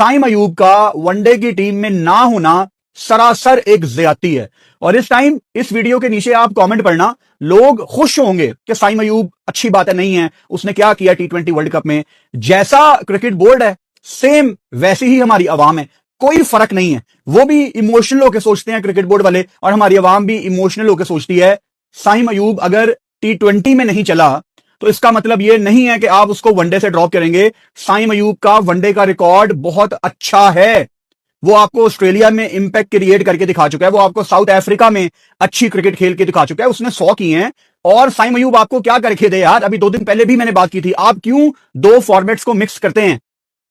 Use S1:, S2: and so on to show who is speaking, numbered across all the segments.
S1: साइम अयूब का वनडे की टीम में ना होना सरासर एक ज्यादती है। और इस टाइम इस वीडियो के नीचे आप कमेंट पढ़ना, लोग खुश होंगे कि साइम अयूब अच्छी बात है नहीं है, उसने क्या किया T20 वर्ल्ड कप में। जैसा क्रिकेट बोर्ड है सेम वैसी ही हमारी आवाम है, कोई फर्क नहीं है। वो भी इमोशनल होकर सोचते हैं क्रिकेट बोर्ड वाले, और हमारी आवाम भी इमोशनल होकर सोचती है। साइम अयूब अगर T20 में नहीं चला तो इसका मतलब यह नहीं है कि आप उसको वनडे से ड्रॉप करेंगे। साइम अयूब का वनडे का रिकॉर्ड बहुत अच्छा है। वो आपको ऑस्ट्रेलिया में इंपैक्ट क्रिएट करके दिखा चुका है, वो आपको साउथ अफ्रीका में अच्छी क्रिकेट खेल के दिखा चुका है, उसने 100 किए हैं। और साइम अयूब आपको क्या करके दे यार, अभी 2 दिन पहले भी मैंने बात की थी, आप क्यों दो फॉर्मेट्स को मिक्स करते हैं।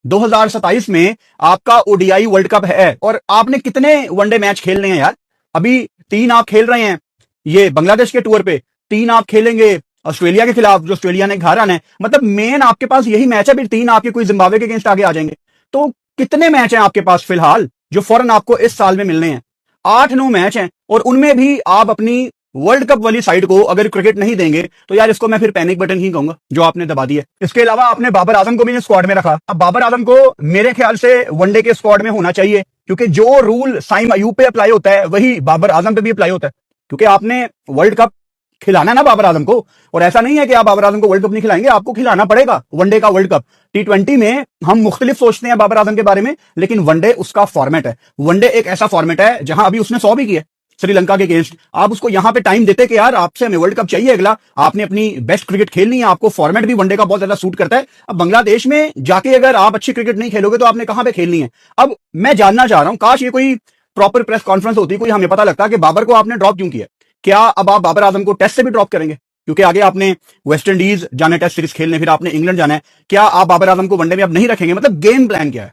S1: 2027 में आपका ओडीआई वर्ल्ड कप है और आपने कितने वनडे मैच खेलने हैं यार। अभी 3 आप खेल रहे हैं ये बांग्लादेश के टूर पे, 3 आप खेलेंगे ऑस्ट्रेलिया के खिलाफ जो ऑस्ट्रेलिया ने घर आना है। मतलब मेन आपके पास यही मैच है, फिर 3 आपके कोई जिम्बाब्वे के अगेंस्ट आगे आ जाएंगे। तो कितने मैच हैं आपके पास फिलहाल जो फौरन आपको इस साल में मिलने हैं? 8-9 मैच हैं, और उनमें भी आप अपनी वर्ल्ड कप वाली साइड को अगर क्रिकेट नहीं देंगे तो यार इसको मैं फिर पैनिक बटन ही कहूंगा जो आपने दबा दिया। इसके अलावा आपने बाबर आजम को भी स्क्वाड में रखा। अब बाबर आजम को मेरे ख्याल से वनडे के स्क्वाड में होना चाहिए, क्योंकि जो रूल साइम अयूब पे अप्लाई होता है वही बाबर आजम पे भी अप्लाई होता है, क्योंकि आपने वर्ल्ड कप खिलाना ना बाबर आजम को। और ऐसा नहीं है कि आप बाबर आजम को वर्ल्ड कप नहीं खिलाएंगे, आपको खिलाना पड़ेगा वनडे का वर्ल्ड कप। T20 में हम मुख्तलिफ सोचते हैं बाबर आजम के बारे में, लेकिन वनडे उसका फॉर्मेट है। वनडे एक ऐसा फॉर्मेट है जहां अभी उसने 100 भी किए श्रीलंका के अगेंस्ट। आप उसको यहां पे टाइम देते कि यार आपसे हमें वर्ल्ड कप चाहिए अगला, आपने अपनी बेस्ट क्रिकेट खेलनी है, आपको फॉर्मेट भी वनडे का बहुत ज्यादा सूट करता है। अब बांग्लादेश में जाके अगर आप अच्छी क्रिकेट नहीं खेलोगे तो आपने कहां पे खेलनी है। अब मैं जानना चाह रहा हूं, काश ये कोई प्रॉपर प्रेस कॉन्फ्रेंस होती, कोई हमें पता लगता कि बाबर को आपने ड्रॉप क्यों किया। क्या अब आप बाबर आजम को टेस्ट से भी ड्रॉप करेंगे, क्योंकि आगे आपने वेस्ट इंडीज जाना है टेस्ट सीरीज खेलने, फिर आपने इंग्लैंड जाना है। क्या आप बाबर आजम को वनडे में अब नहीं रखेंगे? मतलब गेम प्लान क्या है?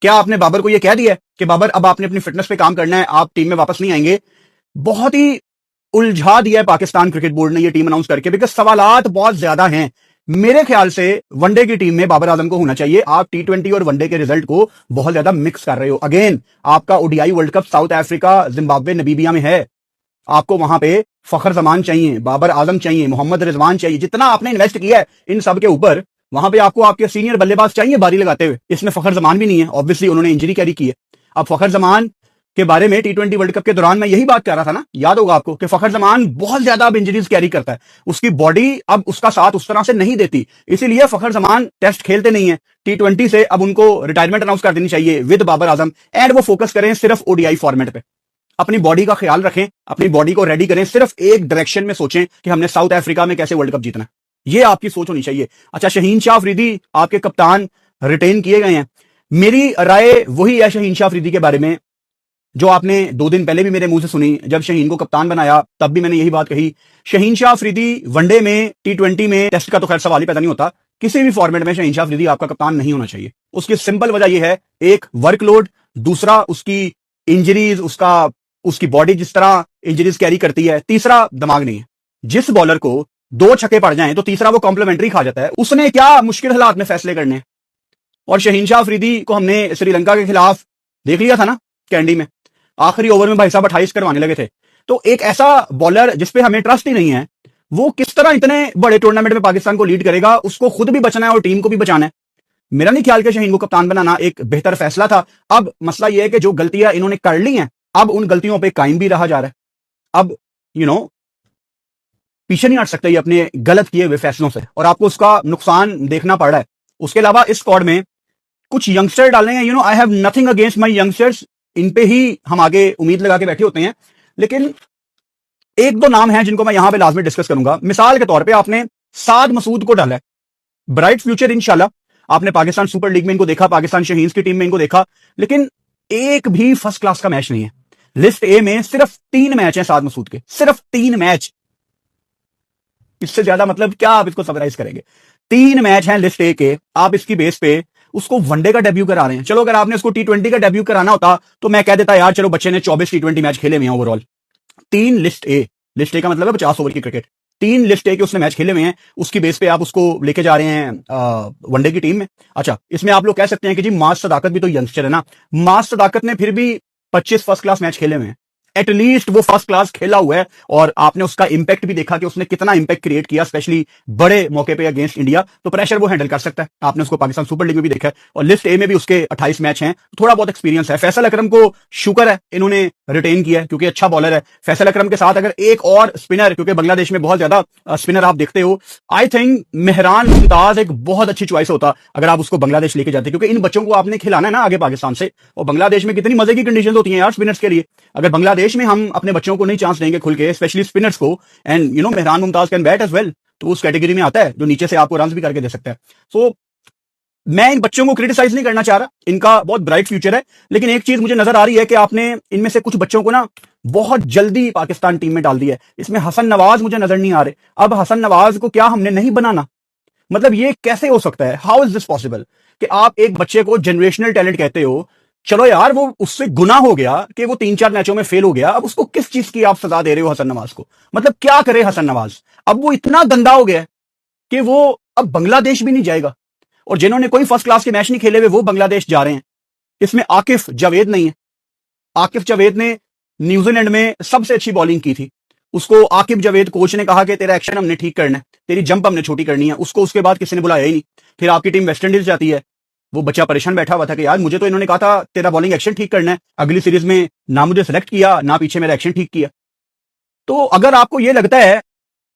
S1: क्या आपने बाबर को यह कह दिया है कि बाबर अब आपने अपनी फिटनेस पे काम करना है, आप टीम में वापस नहीं आएंगे? बहुत ही उलझा दिया है पाकिस्तान क्रिकेट बोर्ड ने ये टीम अनाउंस करके, बिकॉज सवालात बहुत ज्यादा हैं। मेरे ख्याल से वनडे की टीम में बाबर आजम को होना चाहिए। आप T20 और वनडे के रिजल्ट को बहुत ज्यादा मिक्स कर रहे हो। अगेन आपका ODI world cup south Africa, Zimbabwe, नबीबिया में है। आपको वहां पे फखर जमान चाहिए, बाबर आजम चाहिए, मोहम्मद रिजवान चाहिए। जितना आपने इन्वेस्ट किया है इन सब के ऊपर, वहां पे आपको आपके सीनियर बल्लेबाज चाहिए बारी लगाते हुए। इसमें फखर जमान भी नहीं है, ऑब्वियसली उन्होंने इंजरी कैरी की है। अब फखर जमान के बारे में T20 वर्ल्ड कप के दौरान मैं यही बात कर रहा था ना, याद होगा आपको, कि फखर जमान बहुत ज्यादा अब इंजरीज कैरी करता है, उसकी बॉडी अब उसका साथ उस तरह से नहीं देती, इसीलिए फखर जमान टेस्ट खेलते नहीं है। T20 से अब उनको रिटायरमेंट अनाउंस कर देनी चाहिए विद बाबर आजम, एंड वो फोकस करें सिर्फ ओडीआई फॉर्मेट पे। अपनी बॉडी का ख्याल रखें, अपनी बॉडी को रेडी करें, सिर्फ एक डायरेक्शन में सोचें कि हमने साउथ अफ्रीका में कैसे वर्ल्ड कप जीतना है। ये आपकी सोच होनी चाहिए। अच्छा, शहीन शाह अफरीदी आपके कप्तान रिटेन किए गए हैं। मेरी राय वही है शहीन शाह अफरीदी के बारे में जो आपने 2 दिन पहले भी मेरे मुंह से सुनी। जब शहीन को कप्तान बनाया तब भी मैंने यही बात कही। शहीन शाह अफरीदी वनडे में, T20 में, टेस्ट का तो खैर सवाल ही पैदा नहीं होता, किसी भी फॉर्मेट में शहीन शाह अफरीदी आपका कप्तान नहीं होना चाहिए। उसकी सिंपल वजह यह है, एक वर्कलोड, दूसरा उसकी इंजरीज, उसकी बॉडी जिस तरह इंजरीज कैरी करती है, तीसरा दिमाग नहीं है। जिस बॉलर को 2 छक्के पड़ जाएं तो तीसरा वो कॉम्प्लीमेंट्री खा जाता है, उसने क्या मुश्किल हालात में फैसले करने हैं। और शहीन शाह अफरीदी को हमने श्रीलंका के खिलाफ देख लिया था ना कैंडी में, आखिरी ओवर में भाई साहब 28 करवाने लगे थे। तो एक ऐसा बॉलर जिसपे हमें ट्रस्ट ही नहीं है, वो किस तरह इतने बड़े टूर्नामेंट में पाकिस्तान को लीड करेगा? उसको खुद भी बचना है और टीम को भी बचाना है। मेरा नहीं ख्याल कि शहीन को कप्तान बनाना एक बेहतर फैसला था। अब मसला यह है कि जो गलतियां इन्होंने कर ली हैं, अब उन गलतियों पे कायम भी रहा जा रहा है। अब पीछे नहीं हट सकते ये अपने गलत किए हुए फैसलों से, और आपको उसका नुकसान देखना पड़ रहा है। उसके अलावा इस स्क्वाड में कुछ यंगस्टर डाले हैं। I have nothing against my youngsters, इन पे ही हम आगे उम्मीद लगा के बैठे होते हैं, लेकिन 1-2 नाम हैं जिनको मैं यहां पे लाजमी डिस्कस करूंगा। मिसाल के तौर पे आपने साद मसूद को डाला है, ब्राइट फ्यूचर इंशाल्लाह। आपने पाकिस्तान सुपर लीग में इनको देखा, पाकिस्तान शहीन्स की टीम में इनको देखा, लेकिन एक भी फर्स्ट क्लास का मैच नहीं है। लिस्ट ए में सिर्फ 3 मैच हैं साद मसूद के, सिर्फ 3 मैच। इससे ज्यादा मतलब क्या आप इसको समराइज करेंगे? 3 मैच हैं लिस्ट ए के, आप इसकी बेस पे उसको वनडे का डेब्यू करा रहे हैं। चलो अगर आपने उसको T20 का डेब्यू कराना होता तो मैं कह देता यार चलो बच्चे ने 24 T20 मैच खेले हुए हैं ओवरऑल। 3 लिस्ट ए का मतलब है 50 ओवर की क्रिकेट। 3 लिस्ट ए के उसने मैच खेले हुए हैं, उसकी बेस पे आप उसको लेके जा रहे हैं वनडे की टीम में। अच्छा, इसमें आप लोग कह सकते हैं कि जी मास सदाकत भी तो यंगस्टर है ना। मास सदाकत ने फिर भी 25 फर्स्ट क्लास मैच खेले हुए हैं। एटलीस्ट वो फर्स्ट क्लास खेला हुआ है और आपने उसका इंपैक्ट भी देखा कि उसने कितना इंपैक्ट क्रिएट किया, स्पेशली बड़े मौके पे अगेंस्ट इंडिया, तो प्रेशर वो हैंडल कर सकता है। आपने उसको पाकिस्तान सुपर लीग में भी देखा है और लिस्ट ए में भी उसके 28 मैच हैं, थोड़ा बहुत एक्सपीरियंस है। फैसल अकरम को शुक्र है इन्होंने रिटेन किया है क्योंकि अच्छा बॉलर है। फैसल अकरम के साथ अगर एक और स्पिनर, क्योंकि बांग्लादेश में बहुत ज्यादा स्पिनर आप देखते हो, आई थिंक मेहरान मुमताज एक बहुत अच्छी चॉइस होता अगर आप उसको बांग्लादेश लेके जाते, क्योंकि इन बच्चों को आपने खिलाना है ना आगे पाकिस्तान से। और बांग्लादेश में कितनी मजे की कंडीशन होती है यार स्पिनर्स के लिए। अगर बांग्लादेश में हम अपने बच्चों को नहीं चांस देंगे खुल के, स्पेशली स्पिनर्स को, and Mehran Mumtaz can bat as well, तो उस कैटेगरी में आता है जो नीचे से आपको रन भी करके दे सकता है। सो मैं इन बच्चों को क्रिटिसाइज नहीं करना चाह रहा, इनका बहुत ब्राइट फ्यूचर है, लेकिन एक चीज मुझे नजर आ रही है कि आपने इनमें से कुछ बच्चों को ना बहुत जल्दी पाकिस्तान टीम में डाल दिया है। इसमें हसन नवाज मुझे नजर नहीं आ रहे। अब हसन नवाज को क्या हमने नहीं बनाना? मतलब ये कैसे हो सकता है? हाउ इज दिस पॉसिबल कि आप एक बच्चे को जनरेशनल टैलेंट कहते हो? चलो यार, वो उससे गुनाह हो गया कि वो 3-4 मैचों में फेल हो गया, अब उसको किस चीज की आप सजा दे रहे हो हसन नवाज को? मतलब क्या करे हसन नवाज? अब वो इतना गंदा हो गया कि वो अब बांग्लादेश भी नहीं जाएगा, और जिन्होंने कोई फर्स्ट क्लास के मैच नहीं खेले हुए वो बांग्लादेश जा रहे हैं। इसमें आकिफ जावेद नहीं है। आकिफ जावेद ने न्यूजीलैंड में सबसे अच्छी बॉलिंग की थी। उसको आकिफ जावेद कोच ने कहा कि तेरा एक्शन हमने ठीक करना है, तेरी जंप हमने छोटी करनी है। उसको उसके बाद किसी ने बुलाया ही नहीं। फिर आपकी टीम वेस्ट इंडीज जाती है, वो बच्चा परेशान बैठा हुआ था कि यार मुझे तो इन्होंने कहा था तेरा बॉलिंग एक्शन ठीक करना है। अगली सीरीज में ना मुझे सेलेक्ट किया, ना पीछे मेरा एक्शन ठीक किया। तो अगर आपको यह लगता है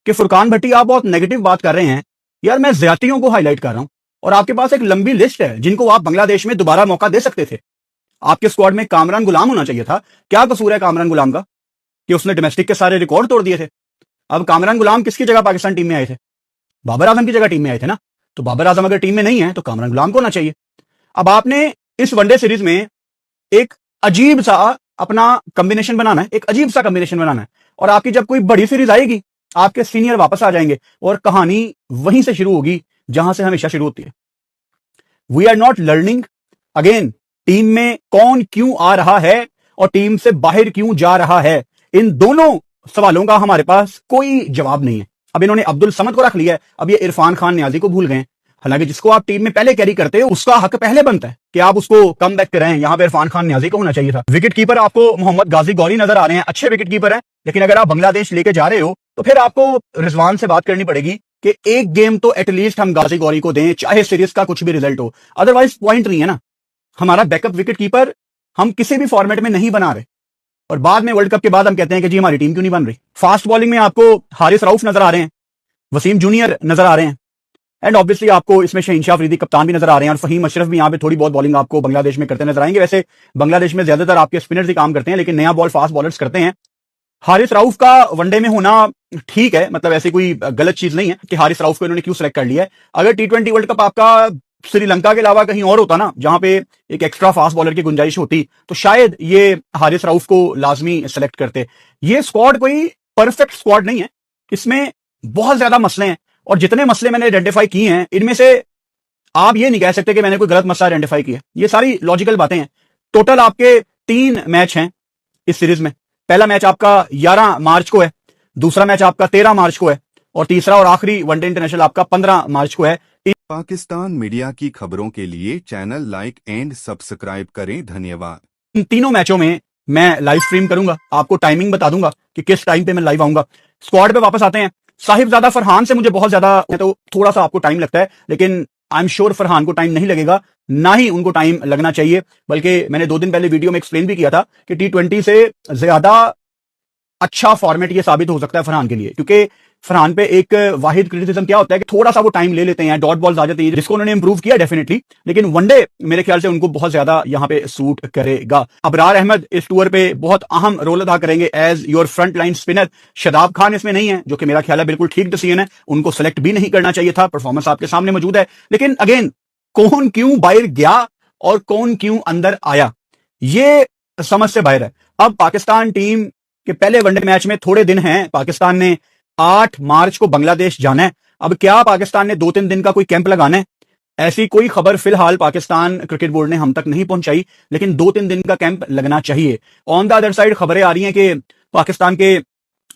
S1: कि फुरकान भट्टी आप बहुत नेगेटिव बात कर रहे हैं, यार मैं ज्यादतियों को हाईलाइट कर रहा हूं और आपके पास एक लंबी लिस्ट है जिनको आप बांग्लादेश में दोबारा मौका दे सकते थे। आपके स्क्वाड में कामरान गुलाम होना चाहिए था। क्या कसूर है कामरान गुलाम का कि उसने डोमेस्टिक के सारे रिकॉर्ड तोड़ दिए थे? अब कामरान गुलाम किसकी जगह पाकिस्तान टीम में आए थे? बाबर आजम की जगह टीम में आए थे ना। तो बाबर आजम अगर टीम में नहीं है तो कामरान गुलाम को होना चाहिए। अब आपने इस वनडे सीरीज में एक अजीब सा अपना कॉम्बिनेशन बनाना है, एक अजीब सा कॉम्बिनेशन बनाना है, और आपकी जब कोई बड़ी सीरीज आएगी आपके सीनियर वापस आ जाएंगे और कहानी वहीं से शुरू होगी जहां से हमेशा शुरू होती है। We are not learning again. Team में कौन क्यों आ रहा है और टीम से बाहर क्यों जा रहा है, इन दोनों सवालों का हमारे पास कोई जवाब नहीं है। अब इन्होंने अब्दुल समद को रख लिया है, अब ये इरफान खान नियाजी को भूल गए। हालांकि जिसको आप टीम में पहले कैरी करते हो उसका हक पहले बनता है कि आप उसको कम बैक कराएं। यहां पे इरफान खान नियाजी को होना चाहिए था। विकेट कीपर आपको मोहम्मद गाजी गौरी नजर आ रहे हैं, अच्छे विकेट कीपर हैं, लेकिन अगर आप बांग्लादेश लेके जा रहे हो तो फिर आपको रिजवान से बात करनी पड़ेगी कि एक गेम तो एटलीस्ट हम गाजी गौरी को दें, चाहे सीरीज का कुछ भी रिजल्ट हो। अदरवाइज पॉइंट नहीं है ना। हमारा बैकअप विकेट कीपर हम किसी भी फॉर्मेट में नहीं बना रहे, और बाद में वर्ल्ड कप के बाद हम कहते हैं कि जी हमारी टीम क्यों नहीं बन रही। फास्ट बॉलिंग में आपको हारिस रऊफ नजर आ रहे हैं, वसीम जूनियर नजर आ रहे हैं, एंड ऑब्वियसली आपको इसमें शहीनशाह अफरीदी कप्तान भी नजर आ रहे हैं, और फहीम अशरफ भी यहाँ पे थोड़ी बहुत बॉलिंग आपको बांग्लादेश में करते नजर आएंगे। वैसे बांग्लादेश में ज्यादातर आपके स्पिनर्स ही काम करते हैं, लेकिन नया बॉल फास्ट बॉलर्स करते हैं। हारिस रऊफ का वनडे में होना ठीक है, मतलब ऐसी कोई गलत चीज नहीं है कि हारिस रऊफ को इन्होंने क्यों सेलेक्ट कर लिया है। अगर T20 वर्ल्ड कप आपका श्रीलंका के अलावा कहीं और होता ना, जहां पे एक एक्स्ट्रा फास्ट बॉलर की गुंजाइश होती, तो शायद ये हारिस रऊफ को लाजमी सेलेक्ट करते। ये स्क्वाड कोई परफेक्ट स्क्वाड नहीं है, इसमें बहुत ज्यादा मसले हैं, और जितने मसले मैंने आइडेंटिफाई किए हैं इनमें से आप ये नहीं कह सकते कि मैंने कोई गलत मसला आइडेंटिफाई किया। ये सारी लॉजिकल बातें हैं। टोटल आपके 3 मैच हैं इस सीरीज में। पहला मैच आपका 11 मार्च को है, दूसरा मैच आपका 13 मार्च को है, और तीसरा और आखिरी वनडे इंटरनेशनल आपका 15 मार्च को है।
S2: पाकिस्तान मीडिया की खबरों के लिए चैनल लाइक एंड सब्सक्राइब करें। धन्यवाद।
S1: इन तीनों मैचों में मैं लाइव स्ट्रीम करूंगा, आपको टाइमिंग बता दूंगा कि किस टाइम पे मैं लाइव आऊंगा। स्क्वाड पे वापस आते हैं। साहिबजादा फरहान से मुझे बहुत ज्यादा, तो थोड़ा सा आपको टाइम लगता है, लेकिन आई एम श्योर फरहान को टाइम नहीं लगेगा, ना ही उनको टाइम लगना चाहिए। बल्कि मैंने 2 दिन पहले वीडियो में एक्सप्लेन भी किया था कि T20 से ज्यादा अच्छा फॉर्मेट ये साबित हो सकता है फरहान के लिए, क्योंकि फरहान पे एक वाहिद क्रिटिसिज्म क्या होता है कि थोड़ा सा वो टाइम ले लेते हैं, डॉट बॉल्स आ जाती है, जिसको उन्होंने इंप्रूव किया डेफिनेटली, लेकिन वनडे मेरे ख्याल से उनको बहुत ज्यादा यहाँ पे सूट करेगा। अबरार अहमद इस टूर पे बहुत अहम रोल अदा करेंगे as your front line spinner. Shadab Khan इसमें नहीं है, जो कि मेरा ख्याल है बिल्कुल ठीक डिसीजन है, उनको सेलेक्ट भी नहीं करना चाहिए था। परफॉर्मेंस आपके सामने मौजूद है, लेकिन अगेन कौन क्यों बाहर गया और कौन क्यों अंदर आया, ये समझ से बाहर है। अब पाकिस्तान टीम के पहले वनडे मैच में थोड़े दिन हैं, पाकिस्तान ने 8 मार्च को बांग्लादेश जाना है। अब क्या पाकिस्तान ने 2-3 दिन का कोई कैंप लगाना है? ऐसी कोई खबर फिलहाल पाकिस्तान क्रिकेट बोर्ड ने हम तक नहीं पहुंचाई, लेकिन 2-3 दिन का कैंप लगना चाहिए। ऑन द अदर साइड खबरें आ रही हैं कि पाकिस्तान के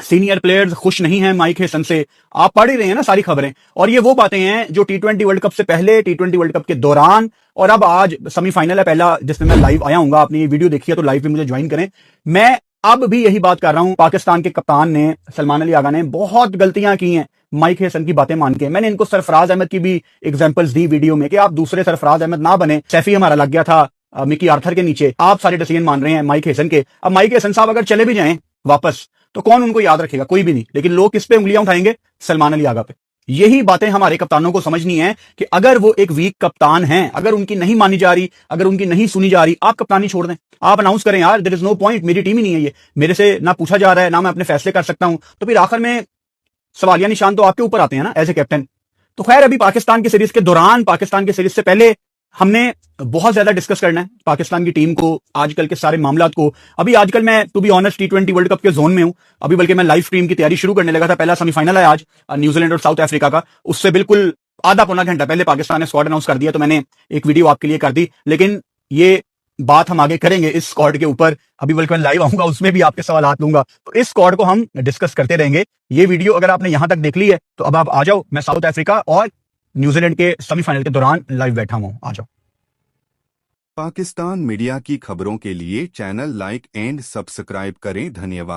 S1: सीनियर प्लेयर्स खुश नहीं हैं माइक हेसन से। आप पढ़ ही रहे हैं ना सारी खबरें, और ये वो बातें हैं जो T20 वर्ल्ड कप से पहले, T20 वर्ल्ड कप के दौरान, और अब आज सेमीफाइनल है पहला जिसमें मैं लाइव आया हूंगा। आपने ये वीडियो देखी है तो लाइव भी मुझे ज्वाइन करें। मैं अब भी यही बात कर रहा हूं, पाकिस्तान के कप्तान ने, सलमान अली आगा ने बहुत गलतियां की हैं माइक हेसन की बातें मान के। मैंने इनको सरफराज अहमद की भी एग्जांपल्स दी वीडियो में कि आप दूसरे सरफराज अहमद ना बने। सैफी हमारा लग गया था मिकी आर्थर के नीचे, आप सारे डिसीजन मान रहे हैं माइक हेसन के। अब माइक हेसन साहब अगर चले भी जाएं वापस तो कौन उनको याद रखेगा? कोई भी नहीं। लेकिन लोग किस पे उंगलियां उठाएंगे? सलमान अली आगा पे। यही बातें हमारे कप्तानों को समझनी है कि अगर वो एक वीक कप्तान हैं, अगर उनकी नहीं मानी जा रही, अगर उनकी नहीं सुनी जा रही, आप कप्तानी छोड़ दें, आप अनाउंस करें यार देयर इज नो पॉइंट, मेरी टीम ही नहीं है, ये मेरे से ना पूछा जा रहा है, ना मैं अपने फैसले कर सकता हूं। तो फिर आखिर में सवालिया निशान तो आपके ऊपर आते हैं ना एज ए कैप्टन। तो खैर, अभी पाकिस्तान की सीरीज के दौरान, पाकिस्तान की सीरीज से पहले हमने बहुत ज्यादा डिस्कस करना है पाकिस्तान की टीम को, आजकल के सारे मामलात को। अभी आजकल मैं to be honest T20 world cup के जोन में हूं अभी, बल्कि मैं लाइव स्ट्रीम की तैयारी शुरू करने लगा था। पहला सेमीफाइनल है आज न्यूजीलैंड और साउथ अफ्रीका का, उससे बिल्कुल आधा पौना घंटा पहले पाकिस्तान ने स्क्वाड अनाउंस कर दिया, तो मैंने एक वीडियो आपके लिए कर दी। लेकिन ये बात हम आगे करेंगे इस स्क्वाड के ऊपर, अभी बल्कि मैं लाइव आऊंगा, उसमें भी आपके सवाल लूंगा, तो इस स्क्वाड को हम डिस्कस करते रहेंगे। ये वीडियो अगर आपने यहां तक देख ली है तो अब आप आ जाओ, मैं साउथ अफ्रीका और न्यूजीलैंड के सेमीफाइनल के दौरान लाइव बैठा हूं, आ जाओ।
S2: पाकिस्तान मीडिया की खबरों के लिए चैनल लाइक एंड सब्सक्राइब करें। धन्यवाद।